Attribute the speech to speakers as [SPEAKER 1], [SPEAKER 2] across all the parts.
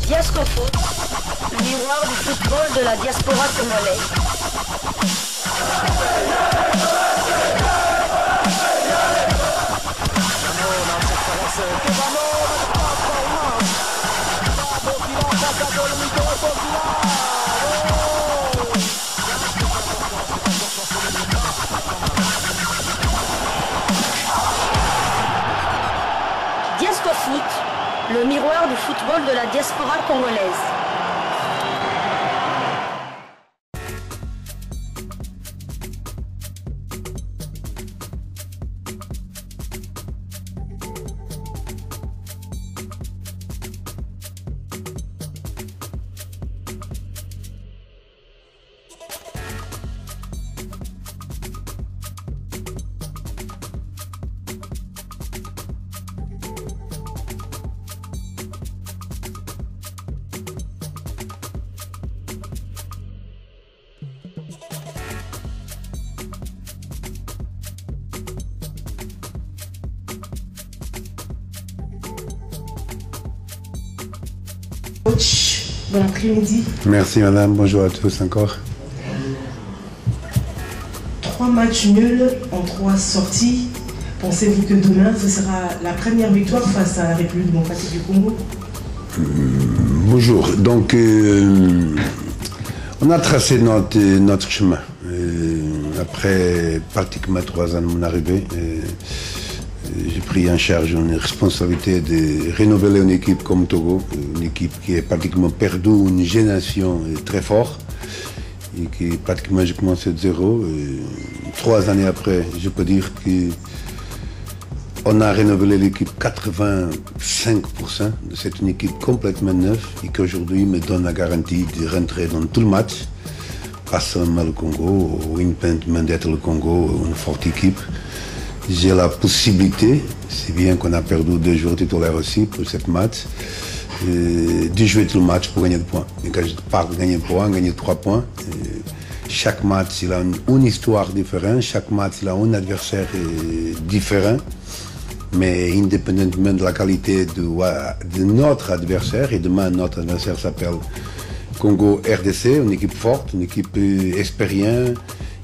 [SPEAKER 1] Diasco Foot, le miroir du football de la diaspora congolaise. Diasco Foot, le miroir du football de la diaspora congolaise.
[SPEAKER 2] Coach, bon après-midi.
[SPEAKER 3] Merci madame, bonjour à tous encore.
[SPEAKER 2] 3 matchs nuls en 3 sorties. Pensez-vous que demain, ce sera la première victoire face à la République démocratique du Congo?
[SPEAKER 3] Bonjour, donc on a tracé notre chemin. Après pratiquement 3 ans de mon arrivée, j'ai pris en charge une responsabilité de renouveler une équipe comme Togo, une équipe qui est pratiquement perdue, une génération très forte, et qui pratiquement j'ai commencé de zéro. 3 années après, je peux dire qu'on a renouvelé l'équipe 85%. C'est une équipe complètement neuve et qu'aujourd'hui me donne la garantie de rentrer dans tout le match, pas seulement le Congo, ou indépendamment d'être le Congo, une forte équipe. J'ai la possibilité, c'est bien qu'on a perdu 2 joueurs titulaires aussi pour cette match, de jouer tout le match pour gagner des points. Et quand je parle de gagner des points, gagner 3 points, chaque match il a une histoire différente, chaque match il a un adversaire différent, mais indépendamment de la qualité de notre adversaire, et demain notre adversaire s'appelle Congo RDC, une équipe forte, une équipe expériente,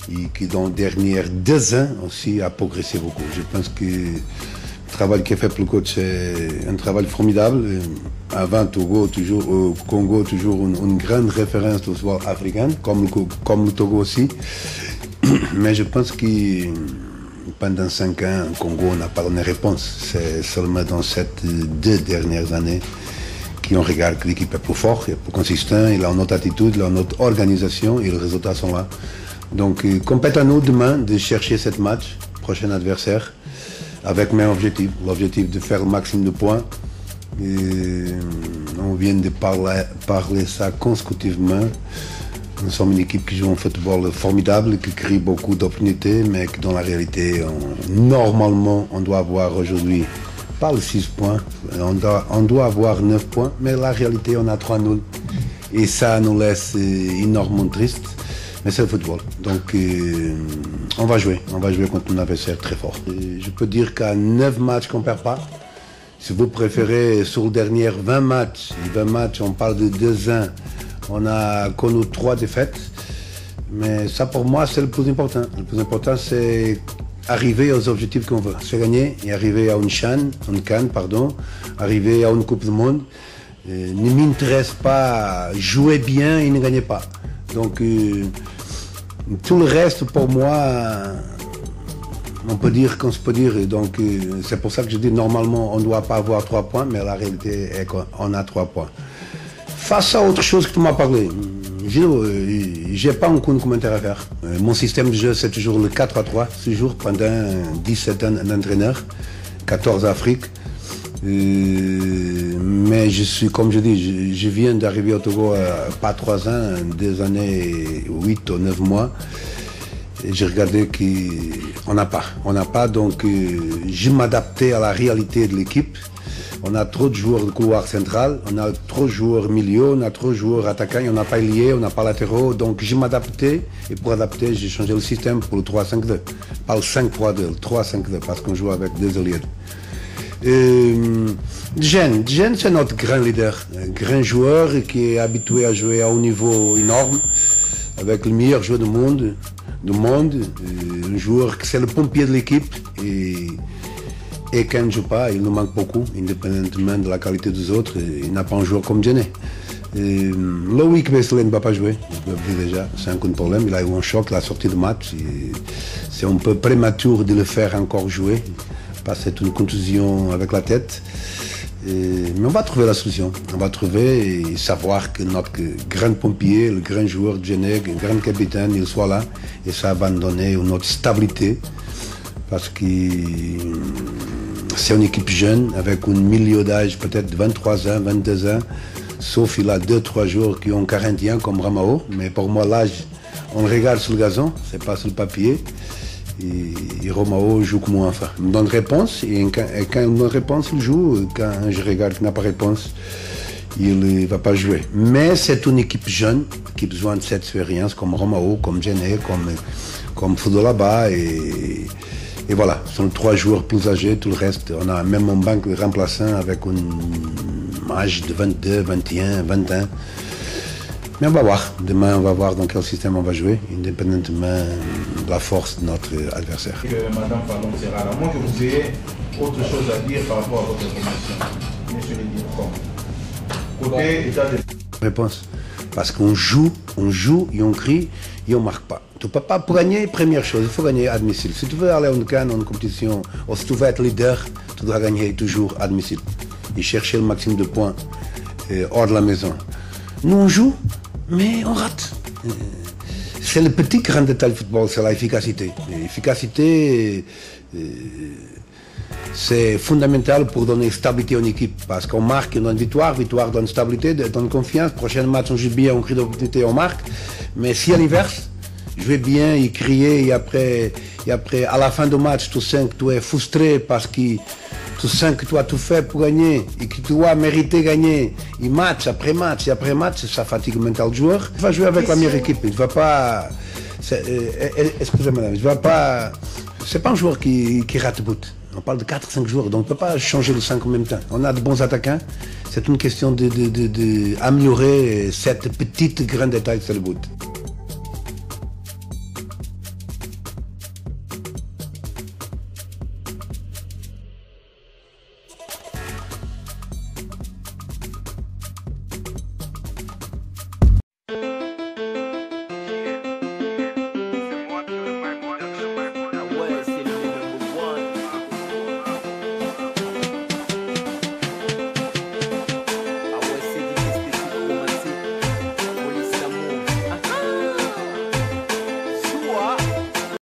[SPEAKER 3] et qui dans les dernières 2 ans aussi a progressé beaucoup. Je pense que le travail qui est fait pour le coach est un travail formidable. Avant Togo, toujours, Congo, toujours une grande référence au sport africain, comme le Togo aussi. Mais je pense que pendant 5 ans, le Congo n'a pas donné réponse. C'est seulement dans ces 2 dernières années qu'on regarde que l'équipe est plus forte, est plus consistante, il a une autre attitude, il a une autre organisation et les résultats sont là. Donc, compète à nous demain de chercher cette match, prochain adversaire, avec le même objectif, l'objectif de faire le maximum de points. Et on vient de parler ça consécutivement. Nous sommes une équipe qui joue un football formidable, qui crée beaucoup d'opportunités, mais que dans la réalité, normalement, on doit avoir aujourd'hui pas les 6 points, on doit avoir 9 points, mais la réalité, on a 3-0. Et ça nous laisse énormément triste. Mais c'est le football. Donc, on va jouer contre un adversaire très fort. Et je peux dire qu'à 9 matchs qu'on ne perd pas. Si vous préférez, sur les derniers 20 matchs, on parle de 2 ans, on a connu 3 défaites. Mais ça, pour moi, c'est le plus important. Le plus important, c'est arriver aux objectifs qu'on veut. C'est gagner et arriver à une CAN, arriver à une Coupe du Monde. Ne m'intéresse pas jouer bien et ne gagner pas. Donc, tout le reste, pour moi, on peut dire qu'on se peut dire. Donc, c'est pour ça que je dis, normalement, on ne doit pas avoir 3 points, mais la réalité est qu'on a 3 points. Face à autre chose que tu m'as parlé, je n'ai pas beaucoup de commentaires à faire. Mon système de jeu, c'est toujours le 4-3, toujours pendant 17 ans d'entraîneur, 14 Afrique. Mais je suis, comme je dis, je viens d'arriver au Togo pas 3 ans, 2 années, 8 ou 9 mois. Et j'ai regardé qu'on n'a pas, donc je m'adaptais à la réalité de l'équipe. On a trop de joueurs de couloir central, on a trop de joueurs milieu, on a trop de joueurs attaquants, on n'a pas lié, on n'a pas latéraux. Donc je m'adaptais, et pour adapter, j'ai changé le système pour le 3-5-2. Pas le 5-3-2, le 3-5-2, parce qu'on joue avec 2 alliés. Djen, c'est notre grand leader, un grand joueur qui est habitué à jouer à un niveau énorme, avec le meilleur joueur du monde, un joueur qui c'est le pompier de l'équipe et quand il ne joue pas, il nous manque beaucoup, indépendamment de la qualité des autres, il n'a pas un joueur comme Djen. Loïc Vesely ne va pas jouer, je le dis déjà, c'est un problème, il a eu un choc, la sortie de match, c'est un peu prématuré de le faire encore jouer, parce que c'est une contusion avec la tête. Mais on va trouver la solution. On va trouver et savoir que notre grand pompier, le grand joueur Djené, le grand capitaine, il soit là. Et ça va nous donner une autre stabilité. Parce que c'est une équipe jeune, avec un milieu d'âge peut-être de 23 ans, 22 ans. Sauf il a 2-3 joueurs qui ont 40 ans comme Ramao. Mais pour moi, l'âge, on le regarde sur le gazon, c'est pas sur le papier. Et Romao joue comme un enfant. Il me donne réponse, et quand il me donne réponse, il joue. Quand je regarde qu'il n'a pas réponse, il ne va pas jouer. Mais c'est une équipe jeune qui a besoin de cette expérience, comme Romao, comme Djené, comme Foudolaba. Et voilà, ce sont 3 joueurs plus âgés, tout le reste. On a même un banc de remplaçants avec un âge de 22, 21, 20 ans. Mais on va voir. Demain, on va voir dans quel système on va jouer, indépendamment de la force de notre adversaire.
[SPEAKER 4] Madame Fallon sera là. Moi que vous ayez autre chose à dire par rapport à votre information, monsieur le directeur. Côté état de...
[SPEAKER 3] Réponse. Parce qu'on joue et on crie et on ne marque pas. Tu ne peux pas, pour gagner, première chose, il faut gagner à domicile. Si tu veux aller en Cannes, en compétition, ou si tu veux être leader, tu dois gagner toujours à domicile. Et chercher le maximum de points hors de la maison. Nous, on joue, mais on rate. C'est le petit grand détail du football, c'est l'efficacité. L'efficacité, c'est fondamental pour donner stabilité à une équipe. Parce qu'on marque, on donne victoire donne stabilité, donne confiance. Prochain match, on joue bien, on crie d'opportunité, on marque. Mais si à l'inverse, jouer bien et crier, et après, à la fin du match, tu sens que tu es frustré parce que tu sens que tu as tout fait pour gagner et que tu dois mériter gagner. Et match après match, ça fatigue le mental du joueur. Il va jouer avec la meilleure équipe. Il ne va pas... Excusez-moi, madame. Il va pas... C'est pas un joueur qui rate le but. On parle de 4-5 joueurs, donc on ne peut pas changer les 5 en même temps. On a de bons attaquants. C'est une question d'améliorer cette petite grain détail sur le but.